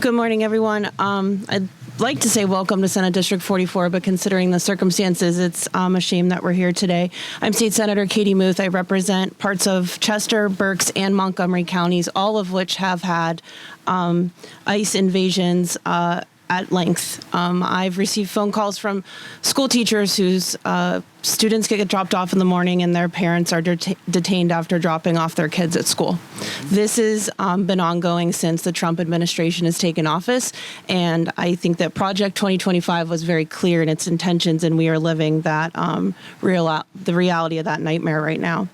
Good morning, everyone. I'd like to say welcome to Senate District 44, but considering the circumstances, it's a shame that we're here today. I'm State Senator Katie Muth. I represent parts of Chester, Berks, and Montgomery counties, all of which have had ICE invasions at length. I've received phone calls from school teachers whose students get dropped off in the morning and their parents are detained after dropping off their kids at school. This has been ongoing since the Trump administration has taken office, and I think that Project 2025 was very clear in its intentions, and we are living that the reality of that nightmare right now.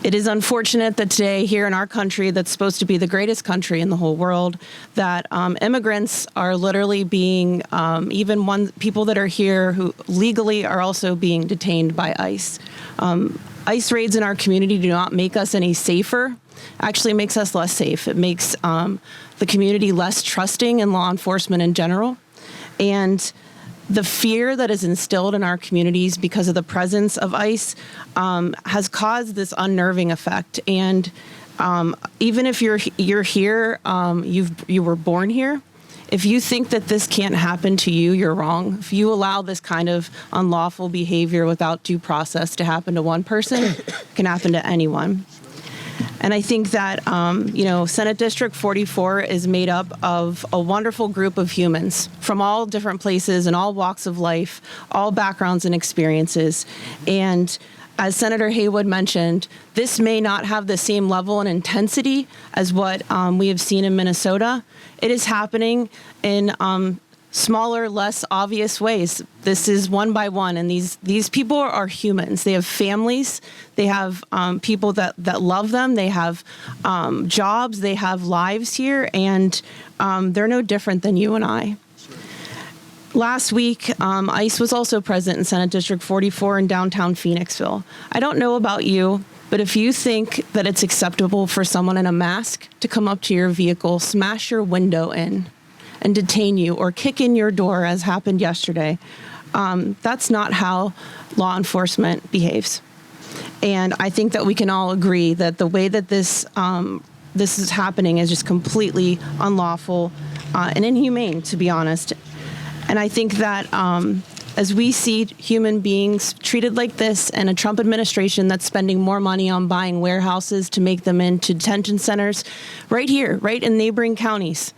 It is unfortunate that today here in our country, that's supposed to be the greatest country in the whole world, that immigrants are literally being, people that are here who legally are also being detained by ICE. ICE raids in our community do not make us any safer. Actually makes us less safe. It makes the community less trusting in law enforcement in general. And the fear that is instilled in our communities because of the presence of ICE has caused this unnerving effect. And even if you're here, you were born here, if you think that this can't happen to you, you're wrong. If you allow this kind of unlawful behavior without due process to happen to one person, it can happen to anyone. And I think that, Senate District 44 is made up of a wonderful group of humans from all different places and all walks of life, all backgrounds and experiences. And as Senator Haywood mentioned, this may not have the same level and intensity as what we have seen in Minnesota. It is happening in smaller, less obvious ways. This is one by one, and these people are humans. They have families. They have people that love them. They have jobs. They have lives here, and they're no different than you and I. Last week, ICE was also present in Senate District 44 in downtown Phoenixville. I don't know about you, but if you think that it's acceptable for someone in a mask to come up to your vehicle, smash your window in, and detain you or kick in your door, as happened yesterday, that's not how law enforcement behaves. And I think that we can all agree that the way that this is happening is just completely unlawful and inhumane, to be honest. And I think that as we see human beings treated like this and a Trump administration that's spending more money on buying warehouses to make them into detention centers right here, right in neighboring counties,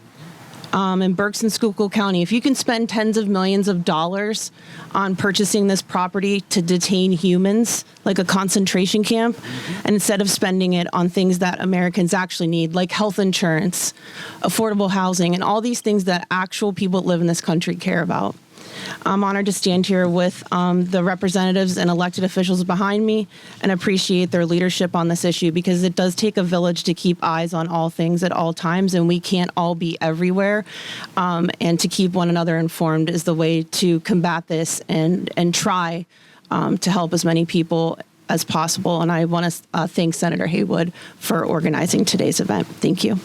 in Berks and Schuylkill County, if you can spend tens of millions of dollars on purchasing this property to detain humans, like a concentration camp, and instead of spending it on things that Americans actually need, like health insurance, affordable housing, and all these things that actual people that live in this country care about. I'm honored to stand here with the representatives and elected officials behind me and appreciate their leadership on this issue, because it does take a village to keep eyes on all things at all times, and we can't all be everywhere. And to keep one another informed is the way to combat this and try to help as many people as possible. And I want to thank Senator Haywood for organizing today's event. Thank you.